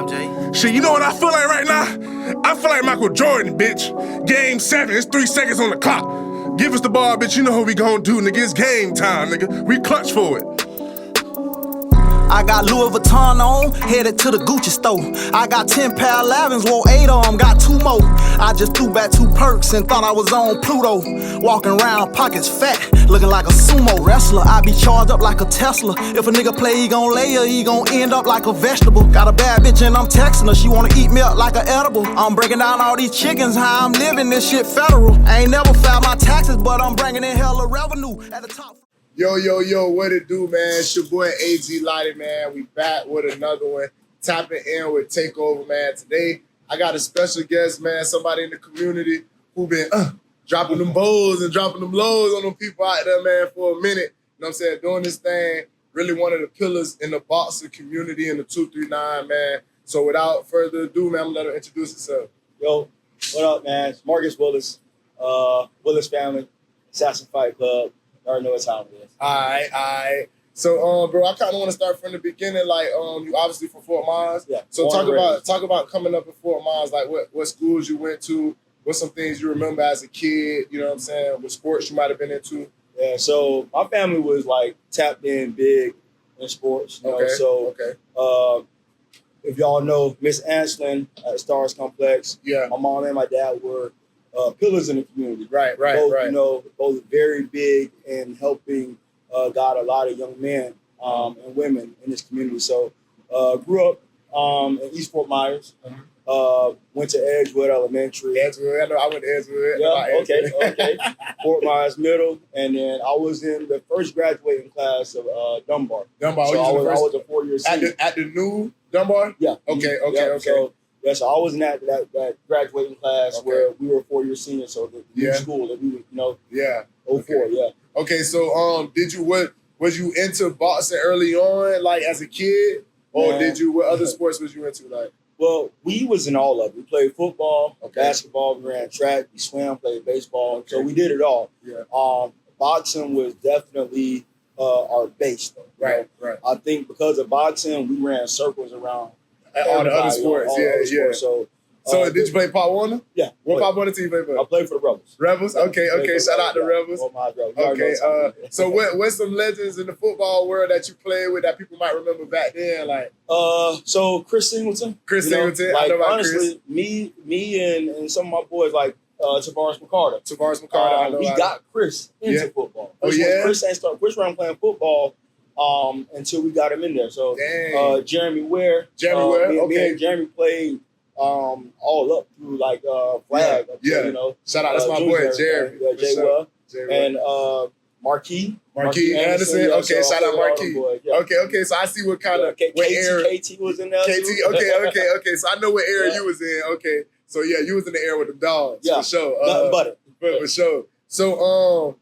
Damn, Jay. Shit, you know what I feel like right now? I feel like Michael Jordan, bitch. Game 7, it's 3 seconds on the clock. Give us the ball, bitch, you know what we gon' do, nigga. It's game time, nigga. We clutch for it. I got Louis Vuitton on, headed to the Gucci store. I got 10 pair of 11s, wore 8 of them, got 2 more. I just threw back 2 perks and thought I was on Pluto. Walking around, pockets fat, looking like a sumo wrestler. I be charged up like a Tesla. If a nigga play, he gon' lay her, he gon' end up like a vegetable. Got a bad bitch and I'm texting her, she wanna eat milk like an edible. I'm breaking down all these chickens, how I'm living, this shit federal. I ain't never filed my taxes, but I'm bringing in hella revenue at the top. Yo, what it do, man? It's your boy AG Lottie, man. We back with another one. Tapping in with Takeover, man. Today, I got a special guest, man. Somebody in the community who been dropping them bows and dropping them lows on them people out there, man, for a minute. You know what I'm saying? Doing this thing. Really one of the pillars in the boxing community in the 239, man. So without further ado, man, I'm gonna let her introduce herself. Yo, what up, man? It's Marcus Willis, Willis family, Assassin Fight Club. I already know what time it is. All right. So, bro, I kind of want to start from the beginning. Like, you obviously from Fort Myers. Yeah. So talk about coming up in Fort Myers. Like, what schools you went to? What's some things you remember as a kid? You know what I'm saying? What sports you might have been into? Yeah. So my family was like tapped in big in sports. You know? So, if y'all know Miss Anslin at Stars Complex, yeah, my mom and my dad were pillars in the community. Right. You know, both very big in helping guide a lot of young men and women in this community. So grew up in East Fort Myers. Went to Edgewood Elementary. Edgewood, I went to Edgewood. Yeah, okay. Fort Myers Middle, and then I was in the first graduating class of Dunbar. So I was a 4-year senior. At the new Dunbar? Yeah. Okay. So I was in that graduating class where we were 4-year seniors, so the new school that we were, 04, yeah. Okay, so was you into boxing early on, like as a kid? Or what other sports was you into, like? Well, we was in all of it. We played football, basketball, we ran track, we swam, played baseball. So we did it all. Yeah. Boxing was definitely our base, though. Right. I think because of boxing, we ran circles around all the other sports. So did you play Pop Warner? Yeah. What Pop Warner team you play for? I played for the Rebels. Rebels? Okay. Shout out to Rebels. Okay. So what's some legends in the football world that you played with that people might remember back then? Like so Chris Singleton. Singleton. Like, I know about honestly, Chris. me and some of my boys like Tavares McCarter. We got Chris into football. Chris ain't started. Chris wasn't playing football until we got him in there. So Jeremy Ware. Me and Jeremy played all up through like flag. Shout out, that's my boy Jeremy. Jay Well and Marquis Anderson. Okay, shout out Marquis. Okay. So I see what kind of KT was in there. KT. Okay. So I know what era you was in. Okay. So yeah, you was in the era with the dogs for sure. Nothing but it. For sure. So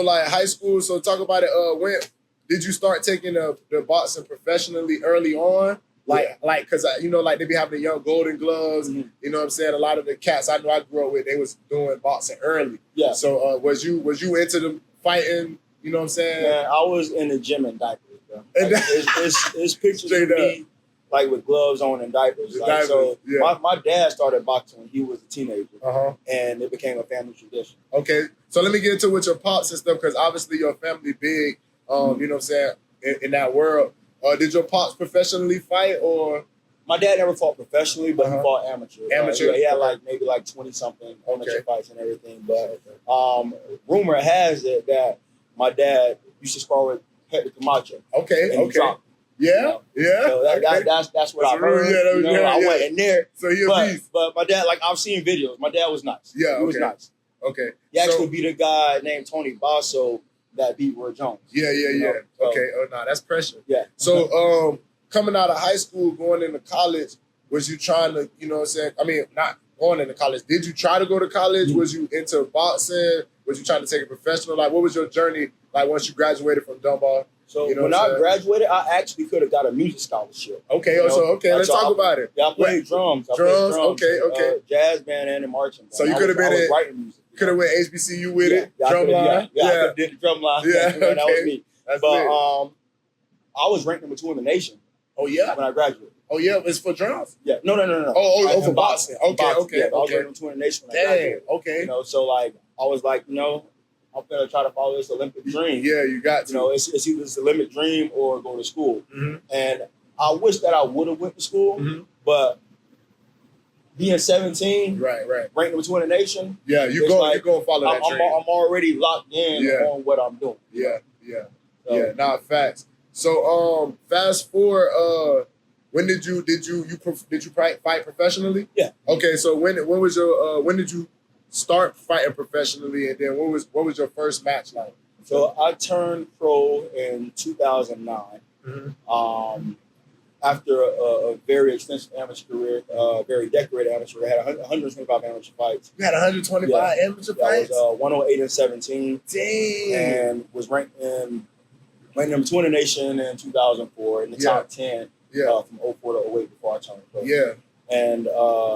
like high school. So talk about it. When did you start taking the boxing professionally early on? Like, cause like they be having the young Golden Gloves. You know what I'm saying? A lot of the cats I know I grew up with, they was doing boxing early. Yeah. So was you into the fighting? You know what I'm saying? Man, I was in the gym in diapers, bro. Like, it's pictures of me like with gloves on and diapers. My dad started boxing when he was a teenager, and it became a family tradition. Okay, so let me get into with your pops and stuff, because obviously your family big. You know what I'm saying, in that world. Did your pops professionally fight, or? My dad never fought professionally, but he fought amateur. Amateur? He had maybe 20-something amateur fights and everything. But rumor has it that my dad used to spar with Hector Camacho. Okay. Yeah. So that's what I heard. I went in there. So he a beast. But my dad, I've seen videos. My dad was nice. Yeah, he was nice. Okay. He actually beat a guy named Tony Basso that beat Roy Jones. Yeah. Okay. Oh, no, that's pressure. Yeah. So, coming out of high school, going into college, was you trying to, you know what I'm saying? I mean, not going into college. Did you try to go to college? Was you into boxing? Was you trying to take it professional? Like, what was your journey like once you graduated from Dunbar? So when I graduated, I actually could have got a music scholarship. Okay, let's talk about it. Yeah, I played drums. Okay. Jazz band and marching band. So you could have been writing music. Could have went HBCU with it. Drum line. Yeah, I could have did the drum line. Yeah, that was me. But I was ranked number 2 in the nation. Oh yeah. When I graduated. Oh yeah, it's for drums. Yeah, no. For boxing. Okay. Yeah, I was Okay. ranked number 2 in the nation. Dang. Okay. You know, so like I was like, you know, I'm gonna try to follow this Olympic dream. Yeah, you got to. You know, it's either this Olympic dream or go to school. Mm-hmm. And I wish that I would have went to school, but being 17, right, ranked number 2 in the nation. Yeah, you go follow that dream. I'm already locked in on what I'm doing. Yeah. Nah, facts. So fast forward. When did you fight professionally? Yeah. Okay, so when was your when did you start fighting professionally, and then what was your first match like? So I turned pro in 2009. After a very extensive amateur career, very decorated amateur career. I had 125 amateur fights. You had 125 amateur fights? I was 108 and 17. Dang. And was ranked number 2 in the nation in 2004 in the top 10 from 04 to 08 before I turned pro. Yeah. And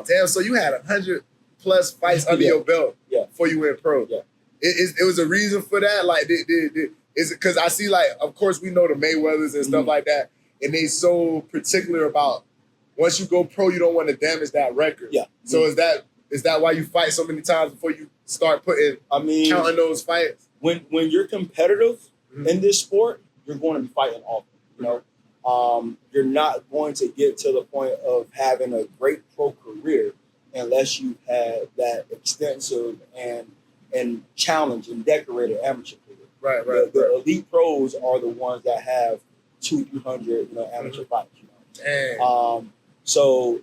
damn, so you had 100 plus fights under your belt before you went pro. Yeah. It was a reason for that? Like, is it because I see, like, of course, we know the Mayweathers and stuff like that, and they so particular about once you go pro, you don't want to damage that record. Yeah. So is that why you fight so many times before you start counting those fights? When you're competitive in this sport, you're going to be fighting often. You know, you're not going to get to the point of having a great pro career unless you had that extensive and challenging, decorated amateur career. Right. The elite pros are the ones that have 200-300 amateur fights. You know? Dang. So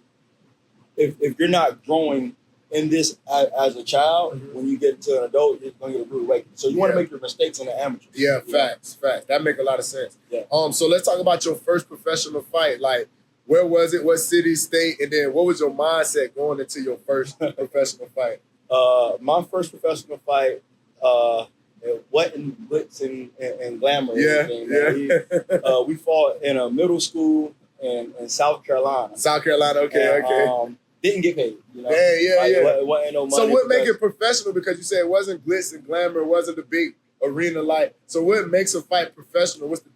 if you're not growing in this as a child, when you get to an adult, you're going to get a rude awakening. So you want to make your mistakes in the amateur. Yeah, facts. That make a lot of sense. Yeah. So let's talk about your first professional fight. Like, where was it? What city, state, and then what was your mindset going into your first professional fight? My first professional fight, it wasn't glitz and glamour. We fought in a middle school in South Carolina. Okay. Didn't get paid. You know? It wasn't no money. So what make it professional? Because you said it wasn't glitz and glamour, it wasn't the big arena light. So what makes a fight professional? What's the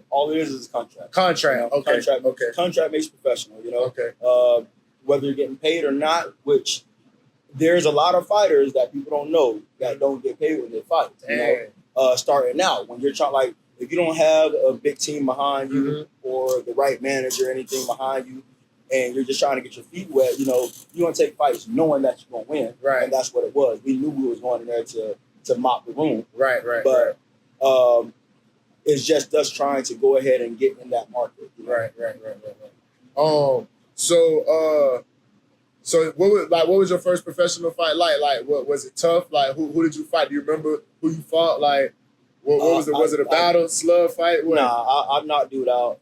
all it is contract. Contract. You know? Contract makes professional. You know. Whether you're getting paid or not, which there's a lot of fighters that people don't know that don't get paid when they fight. You know, starting out when you're trying, if you don't have a big team behind you or the right manager or anything behind you, and you're just trying to get your feet wet, you know, you're gonna take fights knowing that you're gonna win. Right. And that's what it was. We knew we was going in there to mop the room. Right. But it's just us trying to go ahead and get in that market. You know? Right. So what was your first professional fight like? Like, what was it tough? Like, who did you fight? Do you remember who you fought? Like, what was it? Was it a battle, slug fight? What? Nah, I knocked dude out.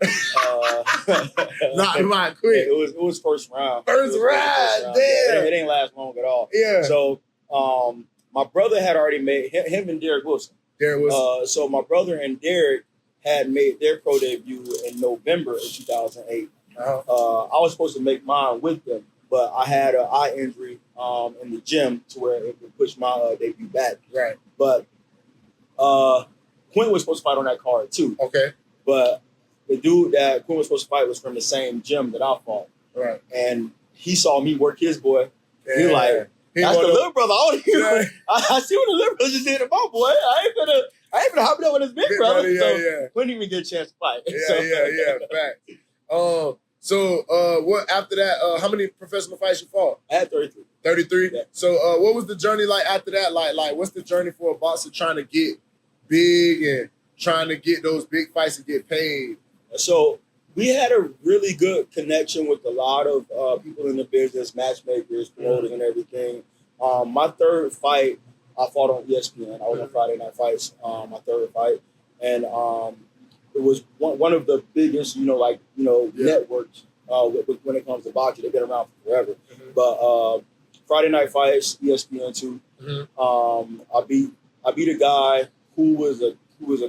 Knocked him out quick. It was first round. First round, damn. It didn't last long at all. Yeah. So, my brother had already made him and Derek Wilson. So my brother and Derek had made their pro debut in November of 2008. I was supposed to make mine with them, but I had an eye injury in the gym to where it would push my debut back. Right. But Quinn was supposed to fight on that card too. Okay. But the dude that Quinn was supposed to fight was from the same gym that I fought. Right. And he saw me work his boy. Yeah. He was like, that's the little brother. I see what the little brother just did to my boy. I ain't gonna hop it up with his big brother. Couldn't even get a chance to fight. Fact. So what after that? How many professional fights you fought? I had 33. 33. Yeah. So what was the journey like after that? Like what's the journey for a boxer trying to get big and trying to get those big fights and get paid? So we had a really good connection with a lot of people in the business, matchmakers, promoters, and everything. My third fight, I fought on ESPN. I was on Friday Night Fights, my third fight. And it was one of the biggest, networks when it comes to boxing. They've been around for forever. But Friday Night Fights, ESPN 2. I beat a guy who was a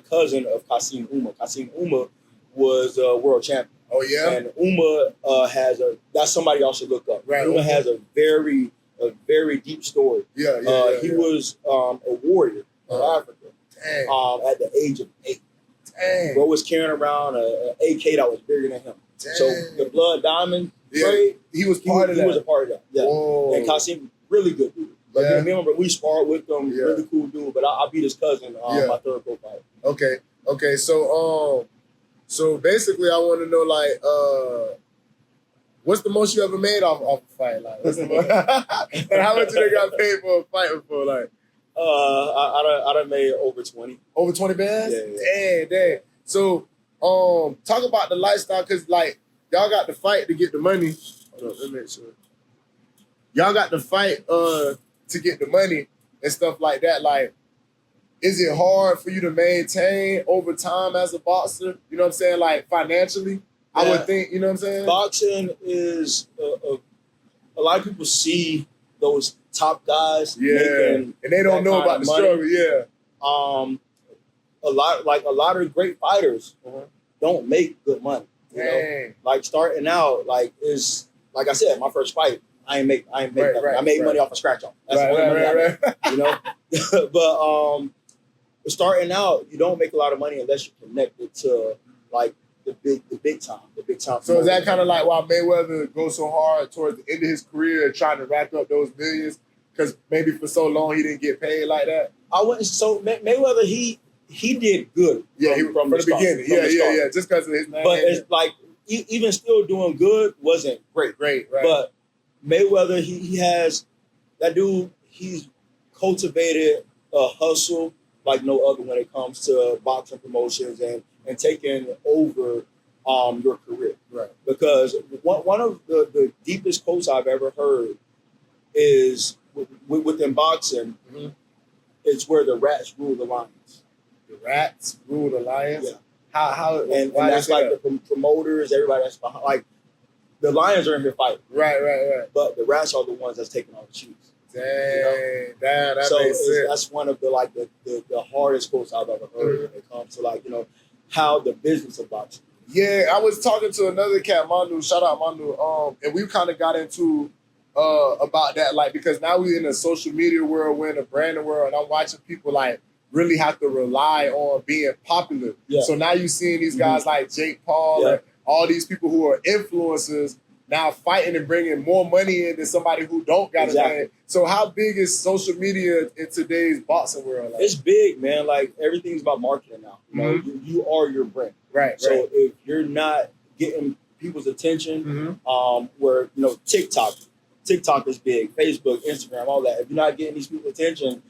cousin of Kasim Uma. Kasim Uma was a world champion. Oh yeah. And Uma that's somebody y'all should look up. Right. Uma has a very deep story. He was a warrior of Africa. At the age of 8. Dang. Bro was carrying around an AK that was bigger than him. So the Blood Diamond trade, he was part of that. He was a part of that. Yeah. Whoa. And Kasim, really good dude. But me and we sparred with them, really cool dude. But I beat his cousin my third pro fight. Okay. So basically, I want to know like, what's the most you ever made off a fight? Like, what's the most, and how much you got paid for a fight before? Like, I done made over 20. Over 20 bands? Yeah. Dang. So, talk about the lifestyle, because like y'all got to fight to get the money. Hold on, let me make sure. Y'all got to fight to get the money and stuff like that. Like, is it hard for you to maintain over time as a boxer? You know what I'm saying? Like financially, I would think. You know what I'm saying? Boxing is a lot of people see those top guys, and they don't know about the struggle. Yeah, a lot of great fighters don't make good money. You know? Like starting out, like is like I said, my first fight, I ain't make nothing. I made money off a scratch off. That's the only money I made, you know. But starting out, you don't make a lot of money unless you're connected to like the big time. So is that kind of like why Mayweather goes so hard towards the end of his career trying to rack up those millions? Because maybe for so long he didn't get paid like that. I wouldn't. So Mayweather, he did good. From the beginning. Yeah. Just because of his name. But it's like even still doing good wasn't great. Right. But Mayweather, he has that dude. He's cultivated a hustle like no other when it comes to boxing promotions and taking over your career. Right. Because one of the deepest quotes I've ever heard is within boxing, it's where the rats rule the lions. The rats rule the lions? Yeah. How and that's like the promoters, everybody that's behind. Like the lions are in here fighting. Right. But the rats are the ones that's taking all the cheese. Dang, that so makes sense. That's one of the hardest quotes I've ever heard when it comes to like, you know, how the business of boxing. Yeah, I was talking to another cat, Manu, shout out Manu, and we kind of got into about that, like, because now we're in a social media world, we're in a branding world, and I'm watching people like really have to rely on being popular. Yeah. So now you're seeing these guys like Jake Paul and all these people who are influencers now fighting and bringing more money in than somebody who don't got a name. So how big is social media in today's boxing world? Like? It's big, man. Like everything's about marketing now. You know, you are your brand. Right. So if you're not getting people's attention, where you know TikTok is big, Facebook, Instagram, all that. If you're not getting these people's attention,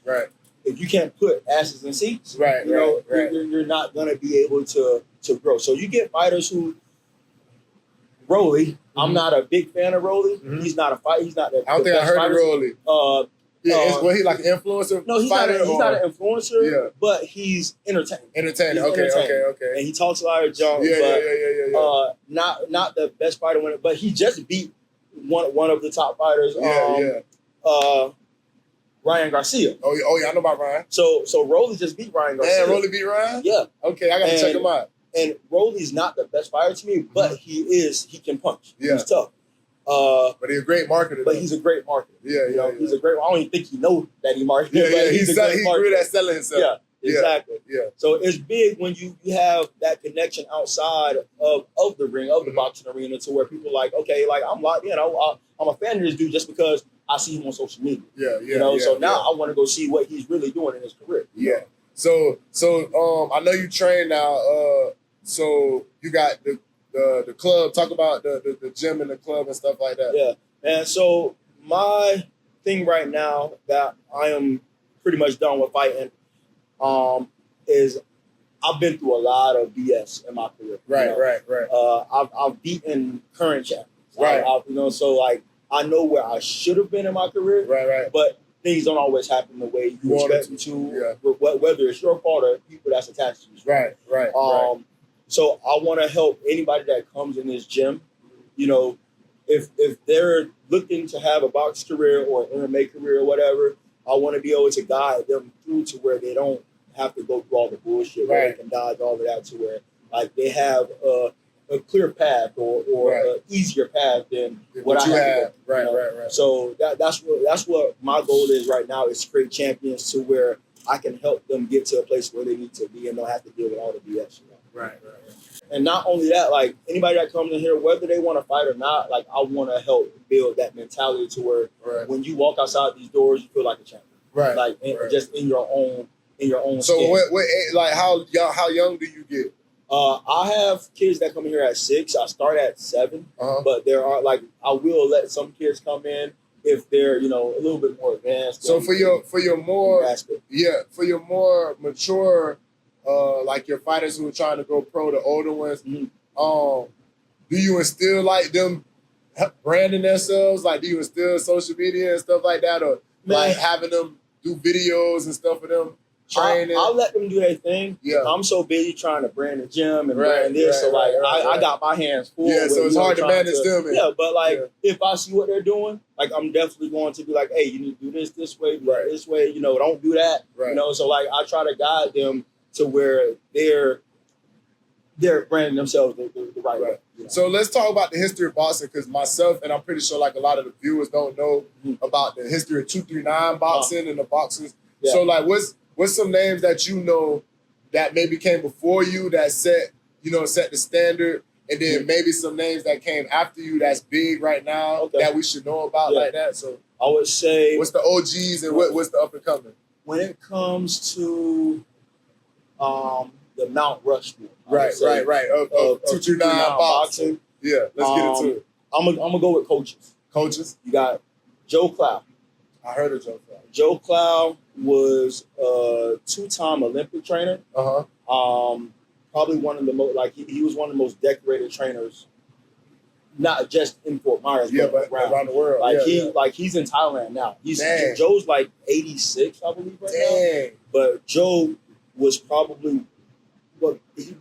if you can't put asses in seats, you're not gonna be able to grow. So you get fighters who. Rolly, I'm not a big fan of Rolly. He's not a fight. He's not. I don't think I heard of Rolly. Was he like an influencer? No, he's not an influencer. Yeah. But he's entertaining. Okay. And he talks a lot of junk. Not the best fighter winner, but he just beat one of the top fighters. Ryan Garcia. Oh yeah, I know about Ryan. So Rolly just beat Ryan Garcia. Man, Rolly beat Ryan? Yeah. Okay, I gotta check him out. And Rolly's not the best fighter to me, but he can punch. Yeah. He's tough. But he's a great marketer. But he's a great marketer. Yeah. He's a great. I don't even think he knows that he markets. Yeah. He's good at selling himself. Yeah, exactly. Yeah. So it's big when you have that connection outside of the ring, of the boxing arena, to where people are like, okay, like I'm locked in. I'm a fan of this dude just because I see him on social media. So now I want to go see what he's really doing in his career. Yeah. So I know you train now. So you got the club. Talk about the gym and the club and stuff like that. Yeah. And so my thing right now that I am pretty much done with fighting is I've been through a lot of BS in my career. Right. I've beaten current champions. Right. So like I know where I should have been in my career. Right. But things don't always happen the way you expect them to. Whether it's your fault or people that's attached to you. Right. So I want to help anybody that comes in this gym. You know, if they're looking to have a box career or an MMA career or whatever, I want to be able to guide them through to where they don't have to go through all the bullshit. Where they can dodge all of that to where like they have a clear path or an easier path than what I have. Right. So that's what my goal is right now, is to create champions to where I can help them get to a place where they need to be and don't have to deal with all the BS. Right. And not only that, like anybody that comes in here, whether they want to fight or not, like I want to help build that mentality to where when you walk outside these doors, you feel like a champion. Right. Like just in your own So skin. what like how young do you get? I have kids that come in here at 6. I start at 7, but there are like I will let some kids come in if they're a little bit more advanced. So for your more mature, like your fighters who are trying to go pro, the older ones, do you instill like them branding themselves? Like, do you instill social media and stuff like that, or like having them do videos and stuff for them? Training. I'll let them do their thing. Yeah. I'm so busy trying to brand the gym and brand this. So I got my hands full. Yeah, so it's hard to manage them. Yeah, but if I see what they're doing, like I'm definitely going to be like, hey, you need to do this way, this way, don't do that. Right. So like I try to guide them to where they're branding themselves the right way. So let's talk about the history of boxing, because myself and I'm pretty sure like a lot of the viewers don't know about the history of 239 boxing and the boxers. Yeah. So like what's some names that you know that maybe came before you that set the standard, and then maybe some names that came after you that's big right now that we should know about like that? So I would say, what's the OGs and what's the up and coming? When it comes to the Mount Rushmore, right, of 239 boxing. Yeah, let's get into it. I'm gonna go with coaches. Coaches, you got Joe Clow. I heard of Joe Clow. Joe Clow was a 2-time Olympic trainer. Probably one of the most, he was one of the most decorated trainers, not just in Fort Myers, but around the world. He's in Thailand now. Joe's like 86, I believe, now. But Joe was probably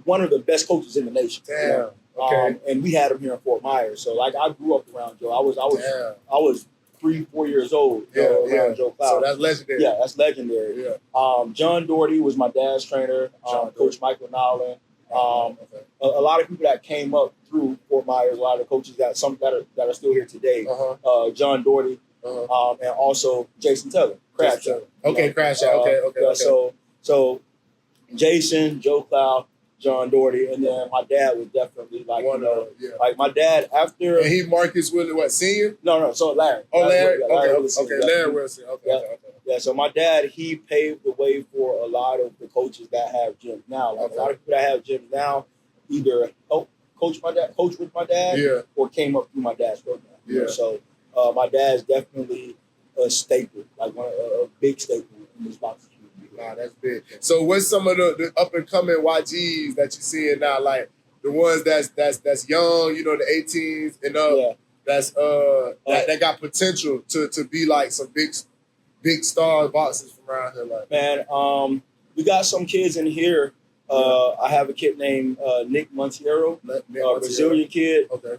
one of the best coaches in the nation. Damn. Okay. And we had him here in Fort Myers. So like I grew up around Joe. I was 3-4 years old around Joe Clow. So that's legendary. Yeah, that's legendary. Yeah. John Doherty was my dad's trainer. Coach Michael Nolan. A lot of people that came up through Fort Myers, a lot of the coaches that are still here today. John Doherty, and also Jason Taylor, Crash Out. Okay, Crash Out. Okay. So Jason, Joe Clow, John Doherty, and then my dad was definitely like like my dad after. And he Marcus Willis, what, senior? No. So Larry. Oh, Larry. Larry Wilson. Okay. Yeah. So my dad, he paved the way for a lot of the coaches that have gyms now. Like a lot of people that have gyms now, either coached with my dad, or came up through my dad's program. Yeah. So my dad's definitely a staple, like a big staple in this boxing community. Nah, that's big. So what's some of the up and coming YGs that you're seeing now, like the ones that's young, the 18s and up, that got potential to be like some big star boxers from around here? Like, man, we got some kids in here. I have a kid named Nick Monteiro, Brazilian kid. Okay.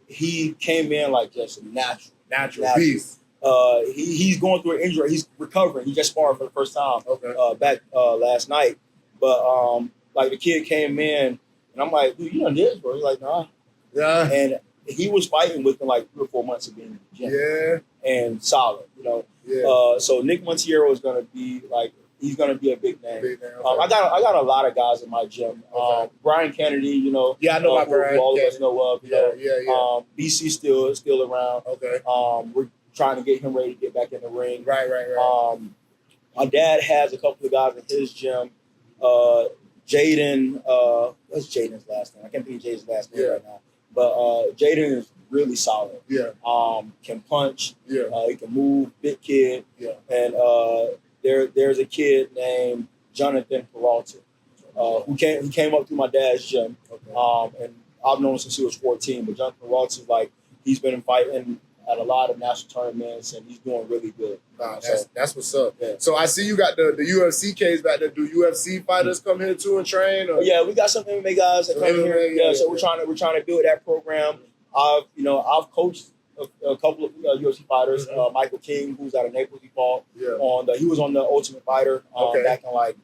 He came in like just a natural beast. He's going through an injury. He's recovering. He just sparred for the first time back last night. But like the kid came in, and I'm like, dude, you done this, bro? He's like, nah. Yeah. And he was fighting within like 3 or 4 months of being in the gym. Yeah. And solid, Yeah. So Nick Monteiro is gonna be like, he's gonna be a big name. Okay. I got a lot of guys in my gym. Brian Kennedy, Yeah, I know about Brian. All of us know of. Yeah. BC still around. Okay. We're trying to get him ready to get back in the ring. Right. My dad has a couple of guys in his gym. Jaden, what's Jaden's last name? I can't think of Jaden's last name right now. But Jaden is really solid. Yeah. Can punch. Yeah. He can move. Big kid. Yeah. And there's a kid named Jonathan Peralta, who came up through my dad's gym. Okay. And I've known him since he was 14. But Jonathan Peralta, like, he's been fighting at a lot of national tournaments, and he's doing really good. Nah, that's what's up. Yeah. So I see you got the UFC case back there. Do UFC fighters come here too and train? Or? Yeah, we got some MMA guys that come here. So we're trying to build that program. I've coached a couple of UFC fighters. Michael King, who's out of Naples, he fought. Yeah. He was on the Ultimate Fighter back in like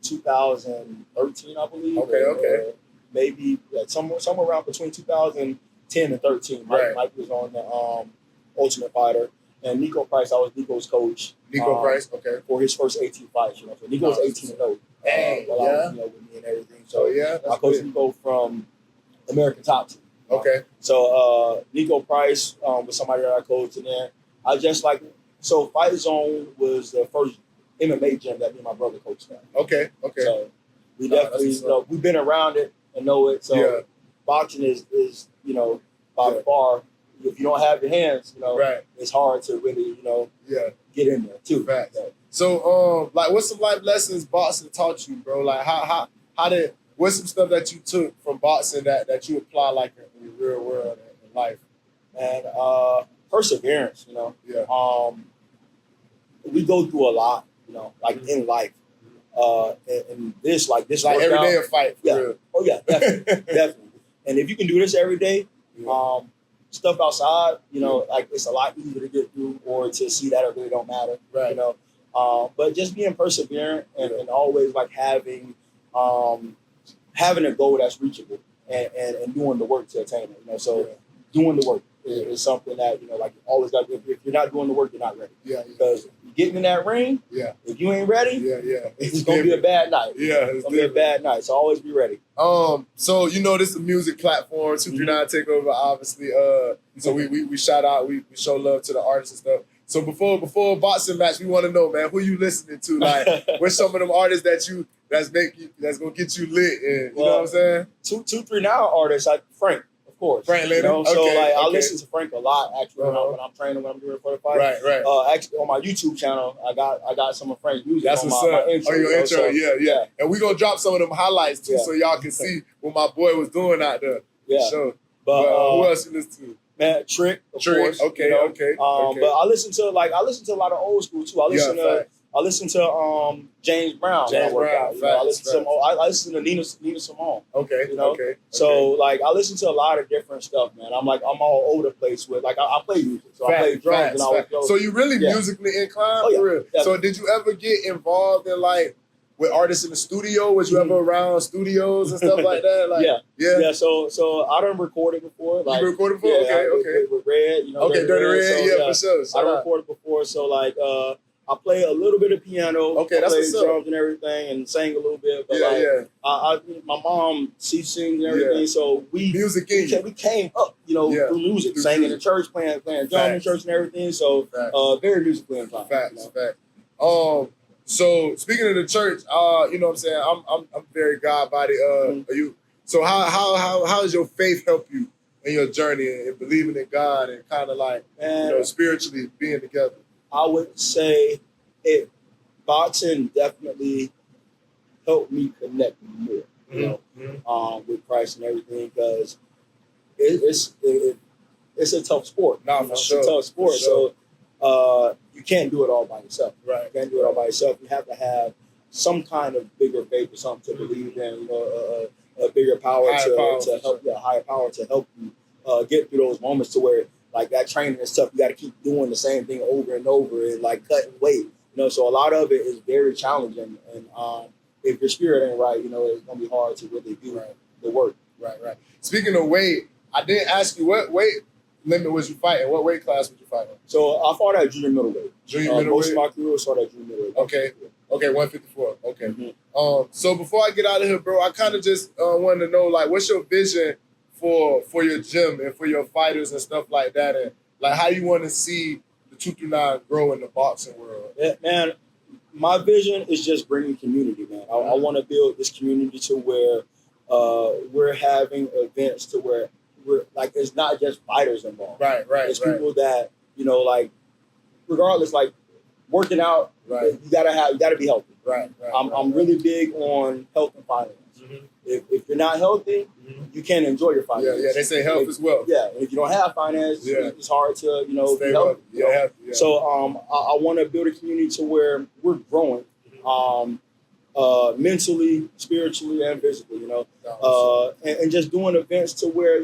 2013, I believe. Okay. Maybe somewhere around between 2010 and 13. Mike was on the Ultimate Fighter. And Nico Price, I was Nico's coach. Price, for his first 18 fights. So Nico's 18-0. with me and everything. So I coached Nico from American Top Team. Okay. So Nico Price was somebody that I coached, and then I just so Fight Zone was the first MMA gym that me and my brother coached at. Okay. So we definitely, we've been around it and know it. So boxing is by far, if you don't have your hands, it's hard to really, get in there too. Right. So, what's some life lessons boxing taught you, bro? Like, what's some stuff that you took from boxing that you apply like in the real world in life? And perseverance, Yeah. We go through a lot, in life. And this like every day a fight. For real. Oh yeah, definitely, definitely. And if you can do this every day, stuff outside, it's a lot easier to get through or to see that it really don't matter, right? But just being perseverant and always having a goal that's reachable and doing the work to attain it. So doing the work is something that always got. If you're not doing the work, you're not ready. Yeah. Because getting in that ring, if you ain't ready, it's gonna be a bad night. Yeah, it's gonna be a bad night. So always be ready. So this is a music platform, 239 Takeover, obviously. So we shout out, we show love to the artists and stuff. So before a boxing match, we want to know, man, who you listening to? Like, what's some of them artists that's gonna get you lit? And you know what I'm saying? 239 artists, Frank. Of course. Frank later. I listen to Frank a lot actually when I'm training, when I'm doing for the fight. Right. Actually on my YouTube channel, I got some of Frank's music. That's on what's my up. intro. On your intro, So, yeah. And we're gonna drop some of them highlights too, so y'all can see what my boy was doing out there. Yeah. Sure. But who else you listen to? Man, Trick, of course. Okay. But I listen to a lot of old school too. I listen to James Brown. James Brown. I listen to Nina Simone. Okay. So I listen to a lot of different stuff, man. I'm all over the place with I play music. So I play drums and all that. So you really musically inclined for real. Definitely. So did you ever get involved in with artists in the studio? Was you ever around studios and stuff like that? Yeah. So I done recorded before. You recorded before? Okay. With Red, Dirty Red, for sure. I recorded before, so I play a little bit of piano. Okay, that's what's up. Drums and everything, and sang a little bit. But my mom, she sings and everything, so we came up, through music, sang in the church, playing drums in church and everything. So very musically inclined. Facts. So speaking of the church, you know what I'm saying, I'm very God body. Are you? So how does your faith help you in your journey and believing in God and kind of spiritually being together? I would say boxing definitely helped me connect more, with Christ and everything, because it's a tough sport. It's a tough sport. Sure. So you can't do it all by yourself. Right. You can't do it all by yourself. You have to have some kind of bigger faith or something to believe in, a bigger power to help you, a higher power to help you get through those moments to where that training and stuff, you got to keep doing the same thing over and over and cutting weight. So a lot of it is very challenging. And if your spirit ain't right, it's going to be hard to really do the work. Right. Speaking of weight, I didn't ask you what weight limit was you fighting? What weight class was you fighting? So I fought at junior middleweight. Most of my career was started at junior middleweight. Okay, 154. Okay. Mm-hmm. So before I get out of here, bro, I kind of just wanted to know, what's your vision for your gym and for your fighters and stuff like that, and how you want to see the 239 grow in the boxing world? Yeah, man, my vision is just bringing community, man. I want to build this community to where we're having events to where we're it's not just fighters involved. Right. It's people that regardless, working out. Right. You gotta be healthy. Right. I'm really big on health and finance. Mm-hmm. If you're not healthy, you can't enjoy your finance. Yeah. They say health is wealth. Yeah. And if you don't have finance, it's hard to stay be healthy. Yeah. So I want to build a community to where we're growing, mentally, spiritually, and physically. And just doing events to where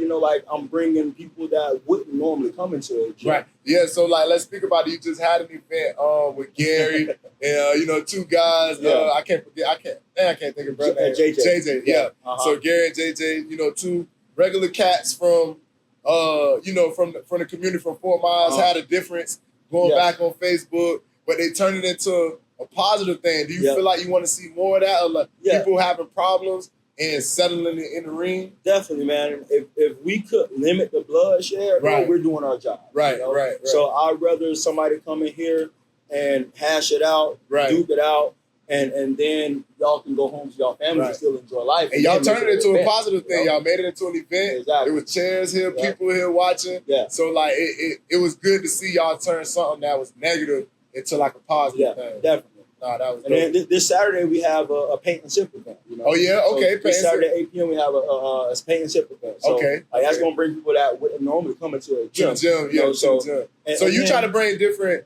I'm bringing people that wouldn't normally come into it. Right. Yeah. So let's speak about it. You just had an event with Gary and two guys. Yeah. I can't think of brother name. JJ. Yeah. Uh-huh. So Gary and JJ, two regular cats from from the community from Fort Myers had a difference going back on Facebook, but they turned it into a positive thing. Do you feel like you want to see more of that, or like people having problems and settling in the ring? Definitely, man. If we could limit the bloodshed, bro, we're doing our job. Right, you know? right. So I'd rather somebody come in here and hash it out, duke it out, and then y'all can go home to y'all families and still enjoy life. And y'all turned it into a positive thing. Y'all made it into an event. Exactly. There was chairs here, people here watching. Yeah. So like it was good to see y'all turn something that was negative into like a positive thing. Definitely. Nah, that was and dope. then this Saturday we have a paint and sip event. You know? Oh yeah, okay. So this Saturday 8 p.m. we have a paint and sip event. So, that's gonna bring people that would normally come into a gym. So you try to bring different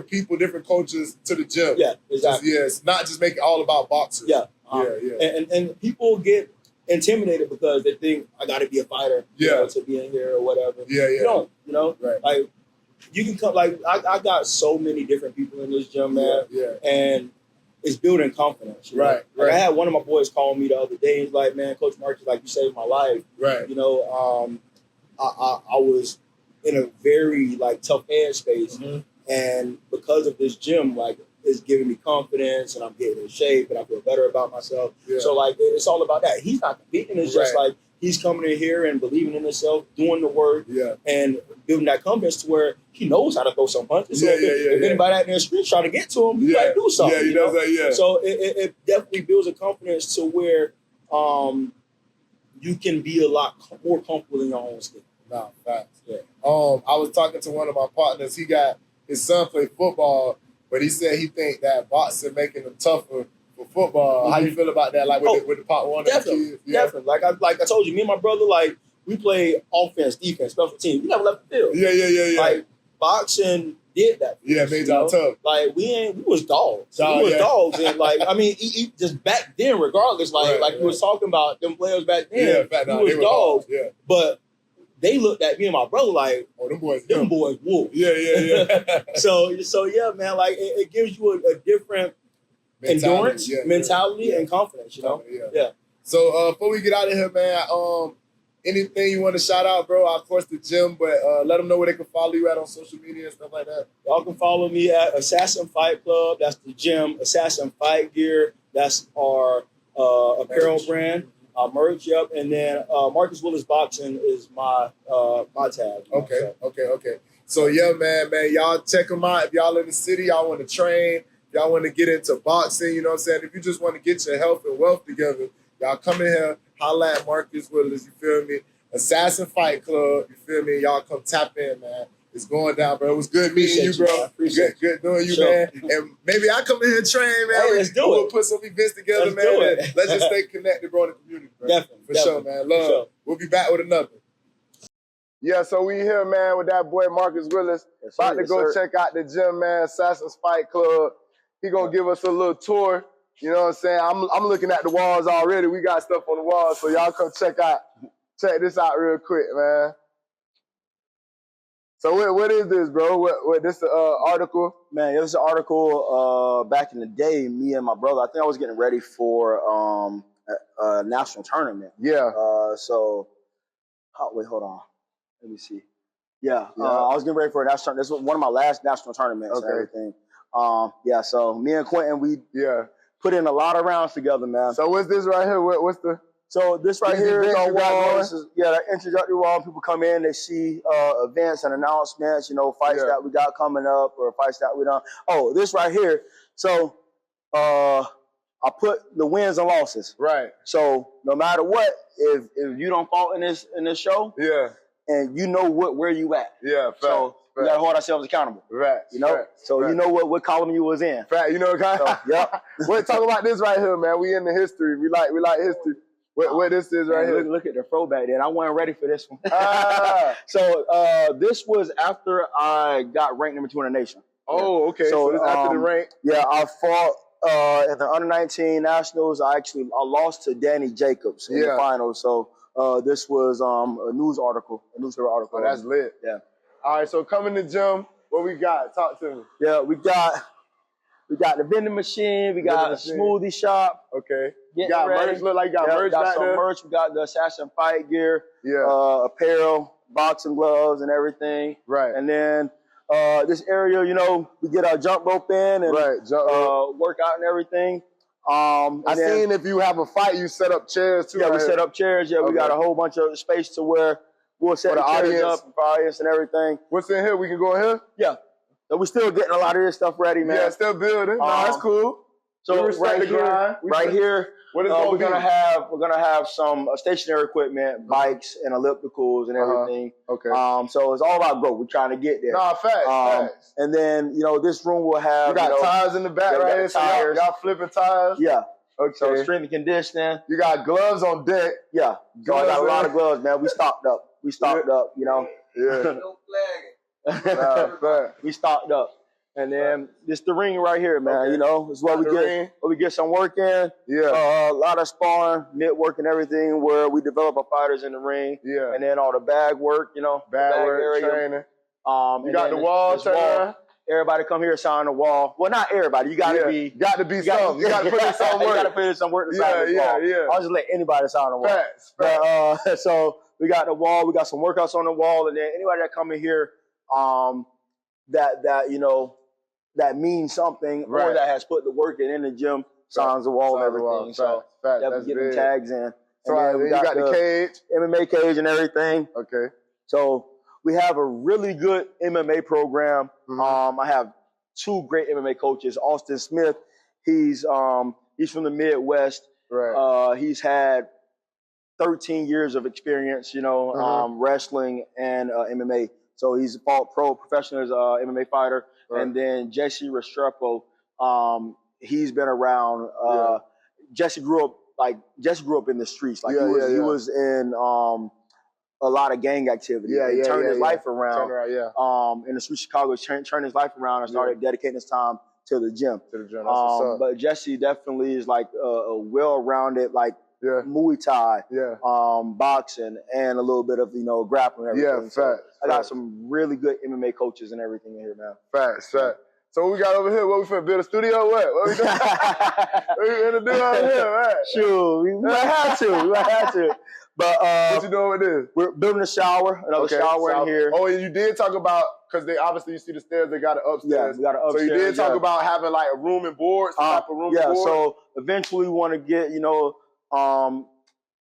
people, different coaches to the gym. Yeah, exactly. It's not just make it all about boxers. And people get intimidated because they think I got to be a fighter, to be in here or whatever. You don't, like you can come. Like I got so many different people in this gym, man. And it's building confidence. Like I had one of my boys call me the other day. He's like, "Man, Coach Marcus, like you saved my life." You know, I was in a very like tough headspace. And because of this gym, like, it's giving me confidence, and I'm getting in shape, and I feel better about myself. So, like, it's all about that. He's not competing. It's just like he's coming in here and believing in himself, doing the work, and building that confidence to where he knows how to throw some punches. So if anybody out there in the street trying to get to him, he got to do something. He does that. So it definitely builds a confidence to where you can be a lot more comfortable in your own skin. Nah, facts. I was talking to one of my partners. His son played football, but he said he think that boxing making him tougher for football. How you feel about that? Like with the Pop One and the kids? Definitely. Like I told you, me and my brother, like we play offense, defense, special teams. We never left the field. Yeah. Like boxing did that. Made y'all tough. Like we was dogs. We was dogs, and like I mean, just back then, regardless, like we was talking about them players back then. We was dogs. But they looked at me and my brother like, "Oh, them boys wolves." So yeah, man. Like it gives you a different endurance, mentality, and confidence. You know. So before we get out of here, man, anything you want to shout out, bro? Of course, the gym, but let them know where they can follow you at on social media and stuff like that. Y'all can follow me at Assassin Fight Club. That's the gym. Assassin Fight Gear. That's our apparel brand. Merch, and then Marcus Willis Boxing is my tab. Okay. So yeah, man, y'all check them out. If y'all in the city, y'all want to train, y'all want to get into boxing, you know what I'm saying? If you just want to get your health and wealth together, y'all come in here, holla at Marcus Willis, you feel me? Assassin Fight Club, you feel me? Y'all come tap in, man. It's going down, bro. It was good meeting you, bro. Good doing you, man. And maybe I come in here and train, man. Hey, let's do it. We'll put some events together, man. Let's just stay connected, bro, in the community, bro. Definitely. For sure, man. Love. Sure. We'll be back with another. Yeah, so we here, man, with that boy Marcus Willis. About to go check out the gym, man. Assassin's Fight Club. He gonna give us a little tour. You know what I'm saying? I'm looking at the walls already. We got stuff on the walls, so y'all come check this out real quick, man. So what is this, bro? What this article? Man, it was an article back in the day, me and my brother. I think I was getting ready for a national tournament. Yeah. Wait, hold on. Let me see. Yeah. I was getting ready for a national tournament. This was one of my last national tournaments and everything. So me and Quentin, we put in a lot of rounds together, man. So what's this right here? What's the... So this right here is our wall. This is, the introductory wall. People come in, they see events and announcements, fights that we got coming up or fights that we done. Oh, this right here. So I put the wins and losses. Right. So no matter what, if you don't fall in this show, and you know where you at. Yeah. Fact. So we gotta hold ourselves accountable. Right. You know what column you was in. Fact. You know what kind of... We're talking about this right here, man. We in the history. We like history. What this is right here. Look at the throwback there. I wasn't ready for this one. So this was after I got ranked number 2 in the nation. Oh, okay. So this after the rank. Yeah, I fought in the under-19 nationals. I lost to Danny Jacobs in the finals. So this was a newspaper article. Oh, that's lit. Yeah. All right. So come in the gym. What we got? Talk to me. Yeah, we got the vending machine. We got a smoothie shop. Okay. You got merch. Look like you got merch back there. Merch. We got the Assassin Fight Gear. Apparel, boxing gloves, and everything. Right. And then this area, you know, we get our jump rope in and work out and everything. I seen if you have a fight, you set up chairs too. Yeah, we set up chairs. Yeah, we got a whole bunch of space to where we'll set the chairs up for audience and everything. What's in here? We can go in here? Yeah. So we're still getting a lot of this stuff ready, man. Yeah, still building. That's cool. So right here, we're gonna have some stationary equipment, bikes and ellipticals and everything. Okay. So it's all about growth. We're trying to get there. Facts. And then this room will have. You got tires in the back right here. So y'all flipping tires. Yeah. Okay. So strength and conditioning. You got gloves on deck. Yeah. So I got a lot of gloves, man. We stocked up. We stocked up. You know. Yeah. No flagging. We stocked up. And then this the ring right here, man. You know, it's where we get some work in. Yeah. A lot of sparring, mid work, and everything. Where we develop our fighters in the ring. Yeah. And then all the bag work, bag work, area. Training. You got the wall. Everybody come here, sign the wall. Well, not everybody. You got to be. Got to be some. You got to put in some work. You got to put in some work to sign the wall. Yeah. I'll just let anybody sign the wall. Facts. But, so we got the wall. We got some workouts on the wall, and then anybody that come in here, that means something or that has put the work in the gym, signs the wall and everything. So that's get them tags in. So we got the cage, MMA cage and everything. Okay. So we have a really good MMA program. I have 2 great MMA coaches. Austin Smith, he's from the Midwest. Right. He's had 13 years of experience, wrestling and MMA. So he's fought professional as an MMA fighter. Right. And then Jesse Restrepo, he's been around. Jesse grew up in the streets. Like he was in a lot of gang activity. He turned his life around. In the streets of Chicago, turned his life around and started dedicating his time to the gym. But Jesse definitely is like a well-rounded, like Muay Thai, boxing, and a little bit of grappling and everything. So I got some really good MMA coaches and everything in here, man. Facts. So what we got over here? What we finna build a studio or what? What we doing? What we finna do over here, right? Sure, we might have to. But what you doing with this? We're building a shower, another shower in here. Oh, and you did talk about, because they obviously, you see the stairs, they got it upstairs. Yeah, we got it upstairs. So you did talk about having like a room and board, some type of room and board. So eventually we want to get,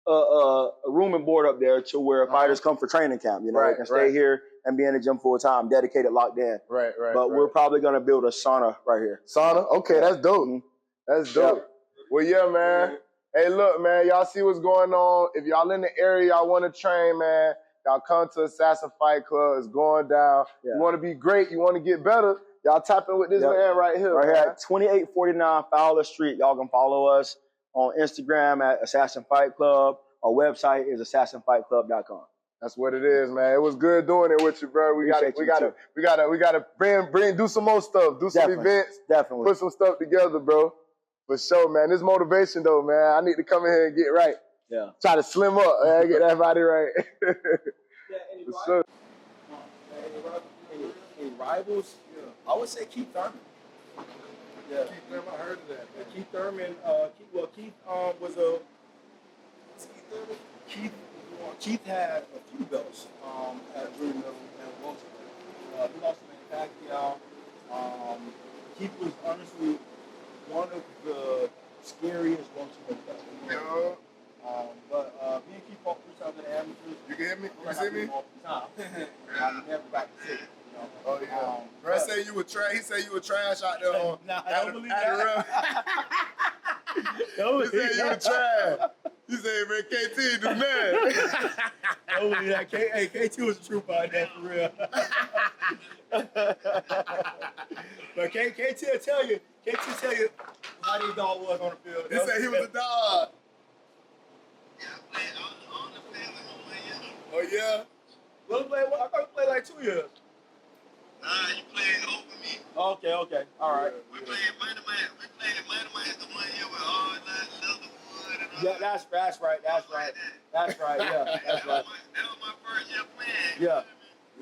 a room and board up there to where fighters come for training camp. They can stay here and be in the gym full time, dedicated, locked in. Right. But we're probably gonna build a sauna right here. Sauna? Okay, that's dope. That's dope. Yeah. Well, yeah, man. Hey, look, man, y'all see what's going on. If y'all in the area, y'all want to train, man, y'all come to Assassin Fight Club. It's going down. You want to be great, you want to get better, y'all tap in with this man right here. Right here at 2849 Fowler Street. Y'all can follow us on Instagram at Assassin Fight Club. Our website is assassinfightclub.com. That's what it is, man. It was good doing it with you, bro. We gotta do some more stuff, do some events, put some stuff together, bro. For sure, man. This motivation, though, man. I need to come in here and get right. Yeah. Try to slim up, man. Get that body right. Any rivals? Yeah. I would say Keith Thurman. Yeah. Keith Thurman, I heard of that. Yeah, Keith Thurman. Keith was a. Keith had a few belts at Blue Middle and Wilson. He lost to Manny Pacquiao. Keith was honestly one of the scariest welterweight belts. But me and Keith fought 3 times in the amateurs. You can hear me? You see me? All the time. I never got to see it. Oh yeah. Bro, he said you were trash out there. Nah, I don't believe that. He said you were trash. He said, man, KT do man. Don't believe that. KT was a trooper out there for real. But KT will tell you how his dog was on the field. He said he was a dog. Yeah, I played on the field in 1 year. Oh yeah? I thought you played like 2 years. Nah, you played over me. Okay. All right. We played Mighty Mice the 1 year with all that Leatherwood and all that. That's right. Yeah, that's right. That was my first year playing. Yeah.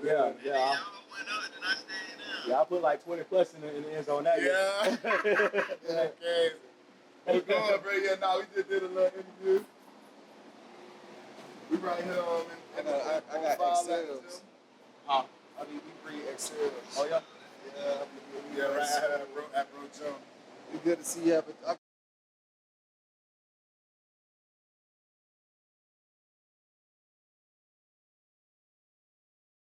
Y'all went up, then I stayed down. Yeah, I put like 20 plus in the end zone that year. Yeah. Okay. Hey, go on, bro. Yeah, nah, we just did a little interview. We right here on. I got Excels. Huh? I mean, we bring sales. Oh, yeah? Yeah, right at Bro Joe. Be good to see you.